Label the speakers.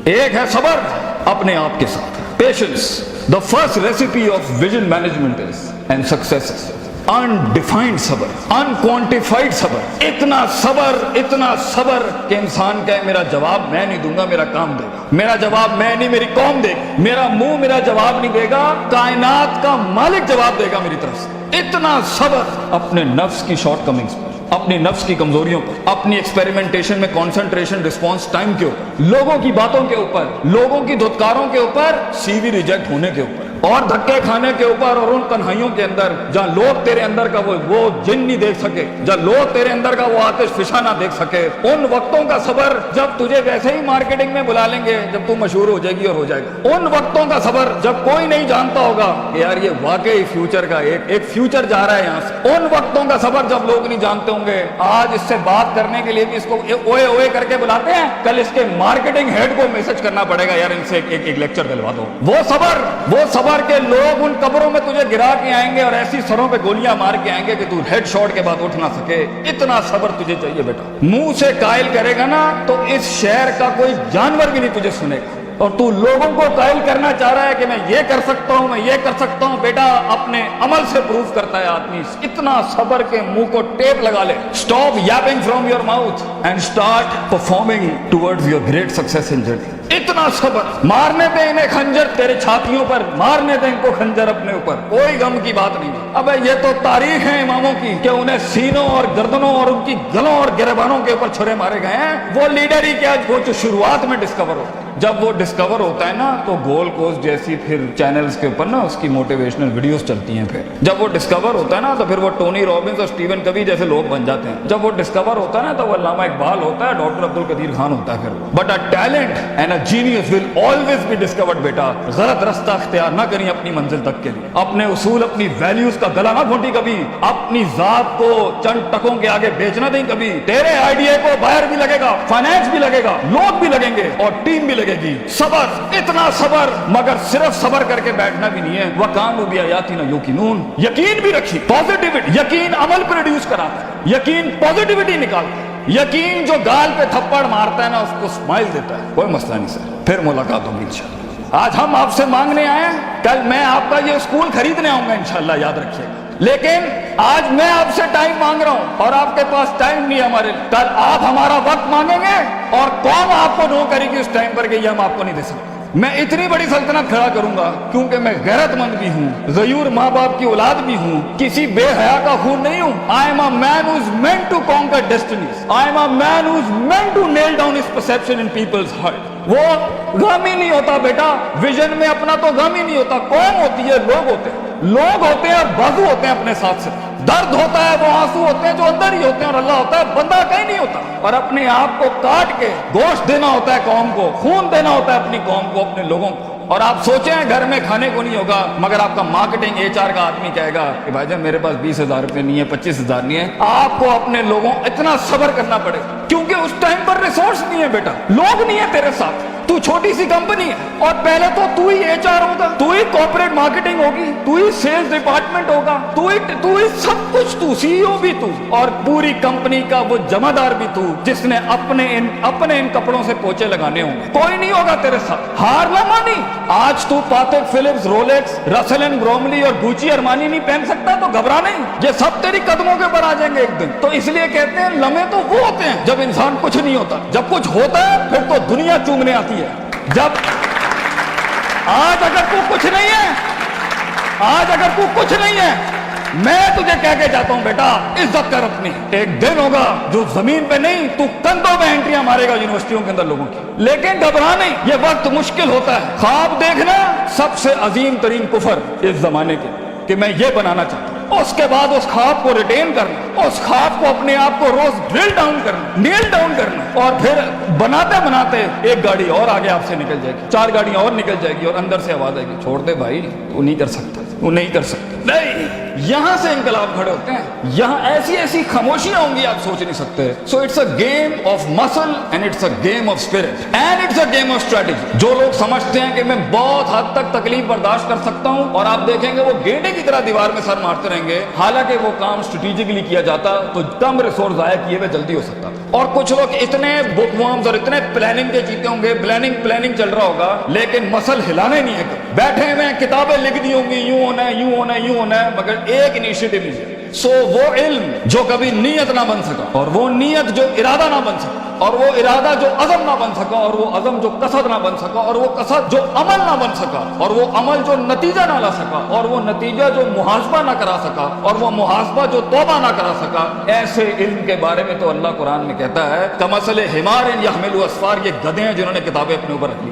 Speaker 1: ایک ہے صبر اپنے آپ کے ساتھ، patience. The first recipe of vision management is and success is undefined صبر، unquantified صبر. اتنا صبر کہ انسان کہے میرا جواب میں نہیں دوں گا، میرا کام دے گا. میرا جواب میں نہیں، میری قوم دے گی. میرا منہ میرا جواب نہیں دے گا، کائنات کا مالک جواب دے گا میری طرف سے. اتنا صبر اپنے نفس کی شارٹ کمنگز پر، اپنی نفس کی کمزوریوں پر، اپنی ایکسپیریمنٹیشن میں کنسنٹریشن رسپانس ٹائم کے اوپر، لوگوں کی باتوں کے اوپر، لوگوں کی دھتکاروں کے اوپر، سی وی ریجیکٹ ہونے کے اوپر، اور دھکے کھانے کے اوپر، اور ان تنہائیوں کے اندر جہاں لوگ تیرے اندر کا وہ جن نہیں دیکھ سکے، جہاں لوگ تیرے اندر کا وہ آتش فشاں نہ دیکھ سکے. ان وقتوں کا صبر جب تجھے ویسے ہی مارکیٹنگ میں بلا لیں گے جب تو مشہور ہو جائے گی اور ہو جائے گا. ان وقتوں کا صبر جب کوئی نہیں جانتا ہوگا کہ یار یہ واقعی فیوچر کا ایک فیوچر جا رہا ہے یہاں سے. ان وقتوں کا صبر جب لوگ نہیں جانتے ہوں گے. آج اس سے بات کرنے کے لیے بھی اس کو اوئے اوئے کر کے بلاتے ہیں، کل اس کے مارکیٹنگ ہیڈ کو میسج کرنا پڑے گا یار ان سے ایک لیکچر دلوا دو. وہ صبر کے لوگ ان قبروں میں تجھے گرا کے آئیں گے اور ایسی سروں پہ گولیاں مار کے آئیں گے کہ تو ہیڈ شاٹ کے بعد اٹھ نہ سکے. اتنا صبر تجھے چاہیے بیٹا. منہ سے قائل کرے گا نا تو اس شہر کا کوئی جانور بھی نہیں تجھے سنے گا. اور تو لوگوں کو قائل کرنا چاہ رہا ہے کہ میں یہ کر سکتا ہوں، میں یہ کر سکتا ہوں. بیٹا اپنے عمل سے پروف کرتا ہے آدمی. اتنا صبر کے منہ کو ٹیپ لگا لے. Stop yapping from your mouth and start performing towards your great success in journey. اتنا صبر. مارنے دے انہیں خنجر تیرے چھاتیوں پر، مارنے دے ان کو خنجر اپنے اوپر. کوئی غم کی بات نہیں. ابے یہ تو تاریخ ہے اماموں کی کہ انہیں سینوں اور گردنوں اور ان کی گلوں اور گریبانوں کے اوپر چھرے مارے گئے ہیں. وہ لیڈر ہی کیا وہ جو شروعات میں ڈسکور ہو، جب وہ ڈسکور ہوتا ہے نا تو گول کوسٹ جیسی پھر چینلز کے اوپر نا اس کی موٹیویشنل ویڈیوز چلتی ہیں. پھر جب وہ ڈسکور ہوتا ہے نا تو پھر وہ ٹونی رابنس اور اسٹیون کبھی جیسے لوگ بن جاتے ہیں. جب وہ ڈسکور ہوتا ہے نا تو وہ علامہ اقبال ہوتا ہے، ڈاکٹر عبد القدیر خان ہوتا ہے. پھر but a talent and a genius will always be discovered. بیٹا غلط راستہ اختیار نہ کریں اپنی منزل تک کے لیے. اپنے اصول اپنی ویلیوز کا گلا نہ گھونٹی کبھی. اپنی ذات کو چند ٹکوں کے آگے بیچ نہ دیں کبھی. تیرے آئیڈیا کو باہر بھی لگے گا، فائنانس بھی لگے گا، لوگ بھی لگیں گے اور ٹیم بھی لگے گی. صبر، اتنا صبر. مگر صرف صبر کر کے بیٹھنا بھی نہیں ہے. وَكَانُوا بِآيَاتِنَا يُوقِنُونَ. یقین بھی رکھی. پازیٹیوٹی. یقین عمل پروڈیوس کراتا ہے. یقین پازیٹیوٹی نکالتا ہے. یقین جو گال پہ تھپڑ مارتا ہے نا اس کو اسمائل دیتا ہے. کوئی مسئلہ نہیں سر، پھر ملاقات ہوگی انشاءاللہ. آج ہم آپ سے مانگنے آئے ہیں، کل میں آپ کا یہ اسکول خریدنے آؤں گا انشاءاللہ، یاد رکھیے گا. لیکن آج میں آپ سے ٹائم مانگ رہا ہوں اور آپ کے پاس ٹائم نہیں ہے ہمارے. کل آپ ہمارا وقت مانگیں گے اور قوم آپ کو نو کرے گی اس ٹائم پر کہ یہ ہم آپ کو نہیں دے سکتے. میں اتنی بڑی سلطنت کھڑا کروں گا کیونکہ میں غیرت مند بھی ہوں، غیور ماں باپ کی اولاد بھی ہوں، کسی بے حیا کا خون نہیں ہوں. I am a man who is meant to conquer destinies. I am a man who is meant to nail down his perception in people's heart. وہ غم ہی نہیں ہوتا بیٹا. ویژن میں اپنا تو غم ہی نہیں ہوتا. قوم ہوتی ہے، لوگ ہوتے ہیں. لوگ ہوتے ہیں اور بازو ہوتے ہیں اپنے ساتھ سے. درد ہوتا ہے وہ آنسو ہوتے ہیں جو اندر ہی ہوتے ہیں اور اللہ ہوتا ہے بندہ کہیں نہیں ہوتا. اور اپنے آپ کو کاٹ کے گوشت دینا ہوتا ہے قوم کو، خون دینا ہوتا ہے اپنی قوم کو، اپنے لوگوں کو. اور آپ سوچیں گھر میں کھانے کو نہیں ہوگا مگر آپ کا مارکیٹنگ HR کا آدمی کہے گا کہ بھائی جان میرے پاس 20,000 روپے نہیں ہے، 25,000 نہیں ہے. آپ کو اپنے لوگوں اتنا صبر کرنا پڑے کیونکہ اس ٹائم پر ریسورس نہیں ہے بیٹا، لوگ نہیں ہے تیرے ساتھ. تو چھوٹی سی کمپنی ہے اور پہلے تو ہی HR ہوگا، تو ہی کارپوریٹ مارکیٹنگ ہوگی، تو ہی سیلز ڈپارٹمنٹ ہوگا، تو ہی سب کچھ. تو CEO بھی تو اور پوری کمپنی کا وہ جمع دار بھی تو جس نے اپنے ان کپڑوں سے پوچھے لگانے ہوں گے. کوئی نہیں ہوگا تیرے ساتھ. ہار نہ مانی. آج تو پاتک فلپس، رولیکس، رسل اینڈ گروملی اور گوچی ارمانی نہیں پہن سکتا تو گھبرا نہیں. یہ سب تیری قدموں کے اوپر آ جائیں گے ایک دن. تو اس لیے کہتے ہیں لمحے تو وہ ہوتے ہیں جب انسان کچھ نہیں ہوتا. جب کچھ ہوتا ہے پھر تو دنیا چومنے آتی ہے. جب آج اگر تو کچھ نہیں ہے میں تجھے کہہ کے جاتا ہوں بیٹا عزت کر اپنی. ایک دن ہوگا جو زمین پہ نہیں تو کندھوں میں انٹریاں مارے گا یونیورسٹیوں کے اندر لوگوں کی. لیکن گھبرا نہیں. یہ وقت مشکل ہوتا ہے. خواب دیکھنا سب سے عظیم ترین کفر اس زمانے کے کہ میں یہ بنانا چاہتا ہوں. اس کے بعد اس خواب کو ریٹین کرنا، اس خواب کو اپنے آپ کو روز ڈرل ڈاؤن کرنا، نیل ڈاؤن کرنا. اور پھر بناتے ایک گاڑی اور آگے آپ سے نکل جائے گی، 4 گاڑیاں اور نکل جائے گی اور اندر سے آواز آئے گی چھوڑ دے بھائی، تو نہیں کر سکتا، وہ نہیں کر سکتا. نہیں، یہاں سے انقلاب کھڑے ہوتے ہیں. یہاں ایسی خاموشیاں ہوں گی آپ سوچ نہیں سکتے. So it's a game of muscle and it's a game of spirit and it's a game of strategy. جو لوگ سمجھتے ہیں کہ میں بہت حد تک تکلیف برداشت کر سکتا ہوں اور آپ دیکھیں گے وہ گینڈے کی طرح دیوار میں سر مارتے رہیں گے، حالانکہ وہ کام اسٹریٹجکلی کیا جاتا تو کم ریسورس ضائع کیے ہوئے جلدی ہو سکتا. اور کچھ لوگ اتنے بک وارمز اور اتنے پلاننگ کے جیتے ہوں گے، پلاننگ چل رہا ہوگا، لیکن مسل ہلانے نہیں ہے، بیٹھے ہوئے ہیں کتابیں لکھ دی ہوں گی یوں ہونا ہے یوں ہونا ہے یوں ہونا ہے، مگر ایک انیشیٹو نہیں ہے۔ سو وہ علم جو کبھی نیت نہ بن سکا، اور وہ نیت جو ارادہ نہ بن سکا، اور وہ ارادہ جو عزم نہ بن سکا، اور وہ عزم جو قصد نہ بن سکا، اور وہ قصد جو عمل نہ بن سکا، اور وہ عمل جو نتیجہ نہ لا سکا، اور وہ نتیجہ جو محاسبہ نہ کرا سکا، اور وہ محاسبہ جو توبہ نہ کرا سکا، ایسے علم کے بارے میں تو اللہ قرآن میں کہتا ہے کمثل حمار یحمل اسفار، یہ گدھے ہیں جنہوں نے کتابیں اپنے اوپر رکھ لی۔